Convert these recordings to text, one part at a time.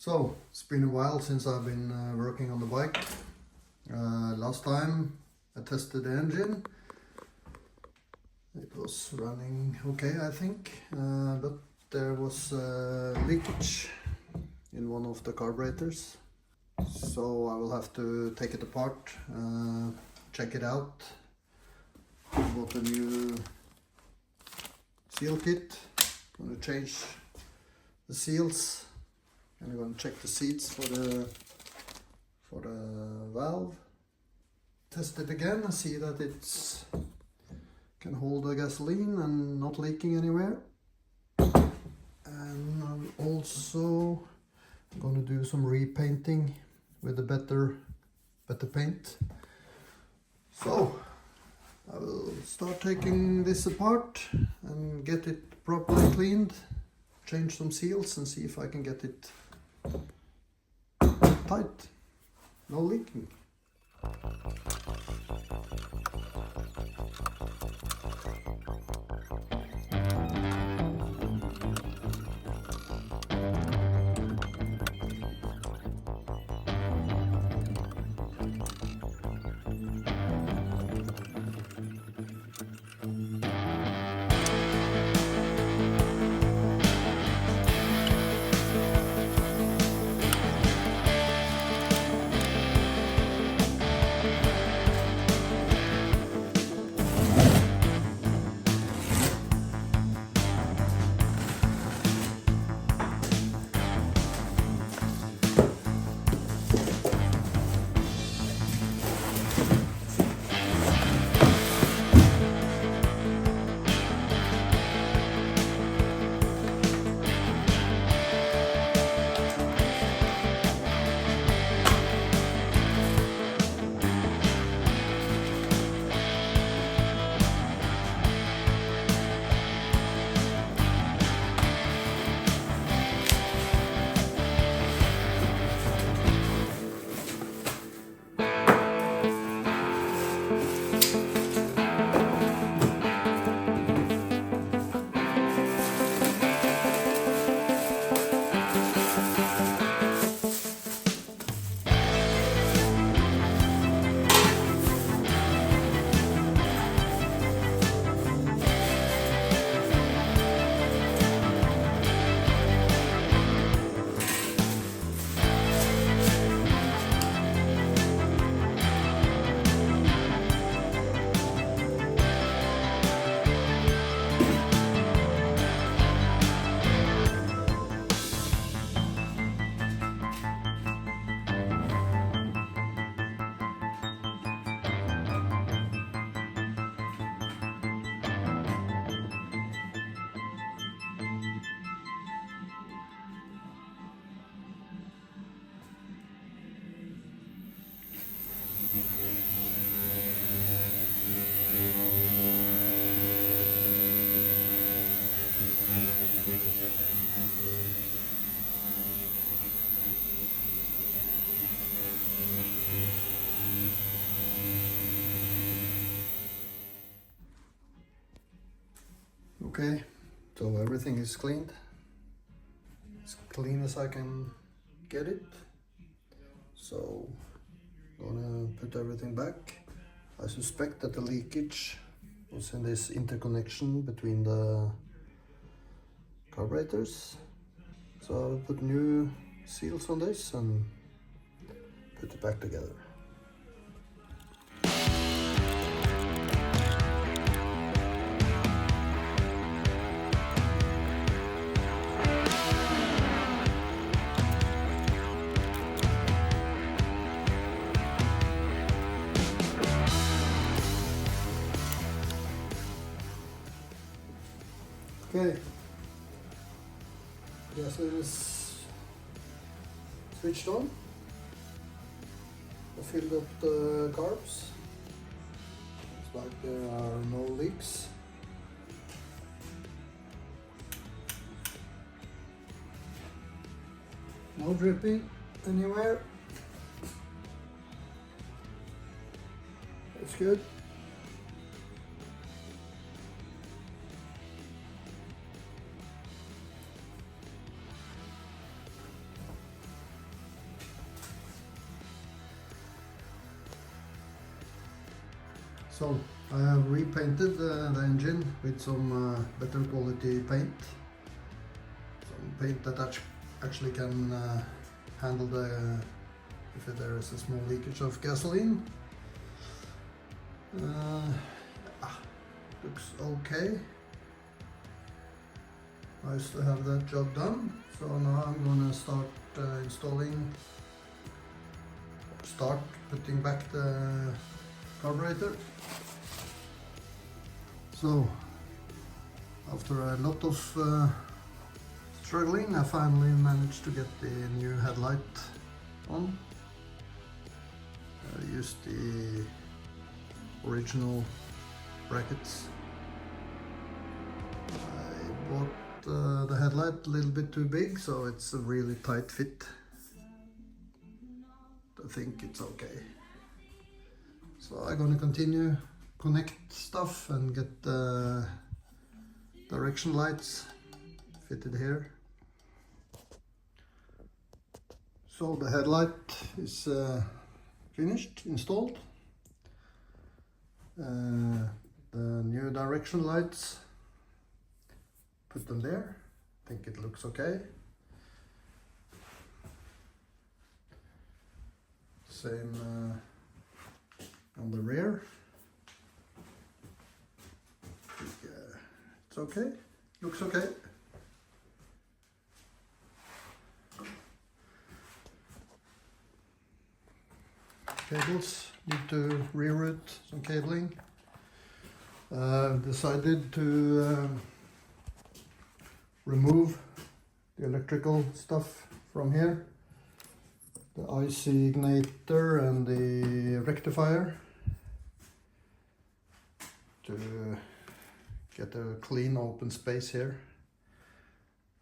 So, it's been a while since I've been working on the bike. Last time I tested the engine. It was running okay, I think, but there was leakage in one of the carburetors. So I will have to take it apart, check it out. I bought a new seal kit. I'm going to change the seals. And I'm going to check the seats for the valve. Test it again and see that it's can hold the gasoline and not leaking anywhere. And I'm also going to do some repainting with a better paint. So I will start taking this apart and get it properly cleaned, change some seals and see if I can get it tight, no leaking. Okay, so everything is cleaned, as clean as I can get it. So I'm gonna put everything back. I suspect that the leakage was in this interconnection between the carburetors. So I'll put new seals on this and put it back together. Okay, gas is switched on. I filled up the carbs. Looks like there are no leaks. No dripping anywhere. That's good. So I have repainted the engine with some better quality paint. Some paint that actually can handle if there is a small leakage of gasoline. Looks okay. Nice to have that job done. So now I'm gonna start putting back the carburetor. So after a lot of struggling, I finally managed to get the new headlight on. I used the original brackets. I bought the headlight a little bit too big, so it's a really tight fit. I think it's okay. So I'm gonna continue connect stuff and get the direction lights fitted here. So the headlight is finished, installed. The new direction lights, put them there. I think it looks okay. Same on the rear. It's okay, looks okay. Cables, need to reroute some cabling. Decided to remove the electrical stuff from here. The IC igniter and the rectifier, to get a clean open space here.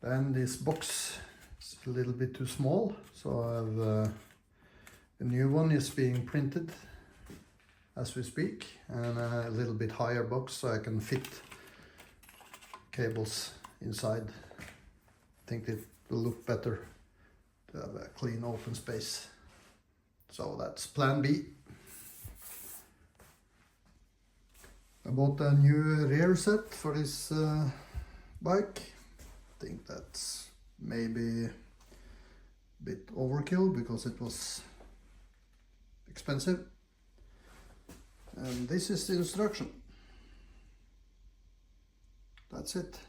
Then this box is a little bit too small, so I have the new one is being printed as we speak, and a little bit higher box so I can fit cables inside. I think it will look better to have a clean open space. So that's plan B. I bought a new rear set for this bike. I think that's maybe a bit overkill because it was expensive. And this is the instruction. That's it.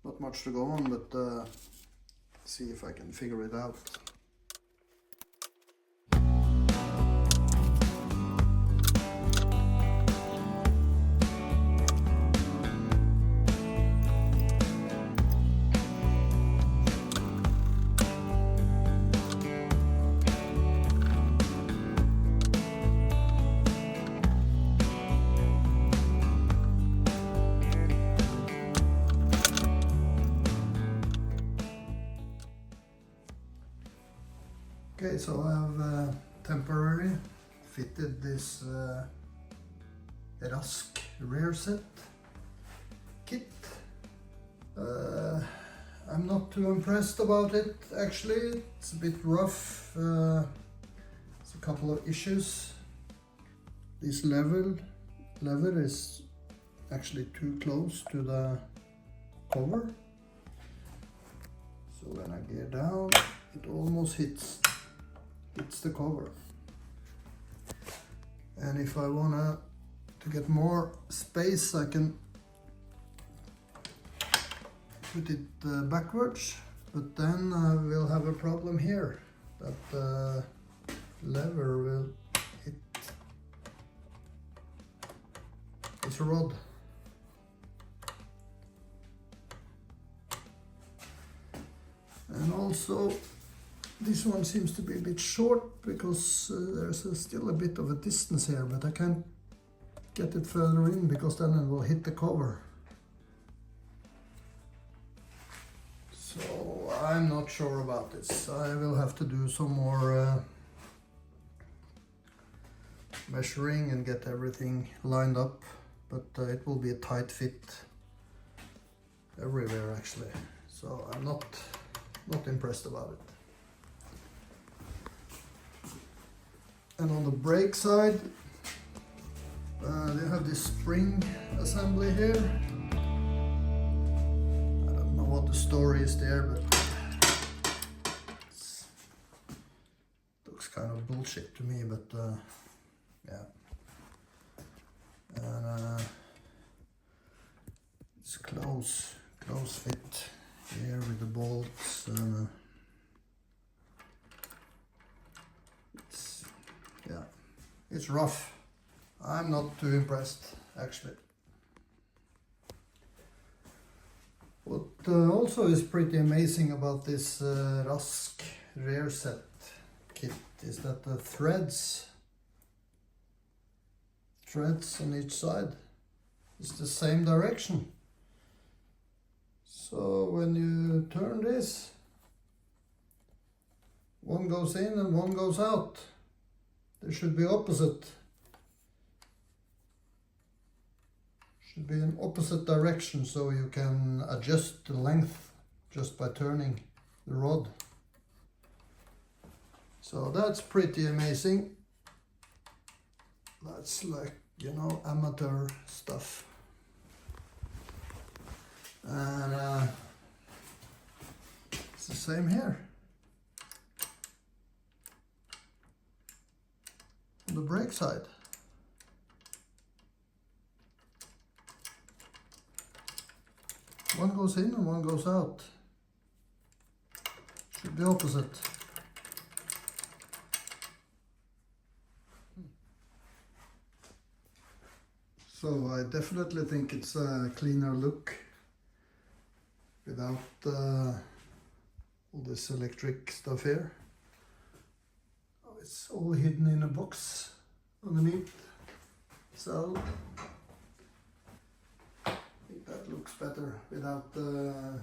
Not much to go on, but see if I can figure it out. Okay, so I have temporarily fitted this Raask Rear set kit. I'm not too impressed about it actually. It's a bit rough. It's a couple of issues. This lever is actually too close to the cover. So when I gear down, it almost hits the cover. And if I wanna to get more space, I can put it backwards, but then I will have a problem here, that the lever will hit this rod. And also this one seems to be a bit short because there's still a bit of a distance here, but I can't get it further in because then it will hit the cover. So I'm not sure about this. I will have to do some more measuring and get everything lined up, but it will be a tight fit everywhere actually. So I'm not impressed about it. And on the brake side, They have this spring assembly here. I don't know what the story is there, but it looks kind of bullshit to me, but yeah. And it's close fit here with the bolts. It's rough. I'm not too impressed, actually. What also is pretty amazing about this Raask Rear set kit is that the threads on each side is the same direction. So when you turn this, one goes in and one goes out. There should be opposite. Should be in opposite direction, so you can adjust the length just by turning the rod. So that's pretty amazing. That's like, you know, amateur stuff. And it's the same here. On the brake side. One goes in and one goes out. Should be opposite. So I definitely think it's a cleaner look without all this electric stuff here. Oh, it's all hidden in a box underneath. So I think that looks better without the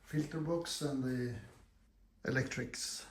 filter box and the electrics.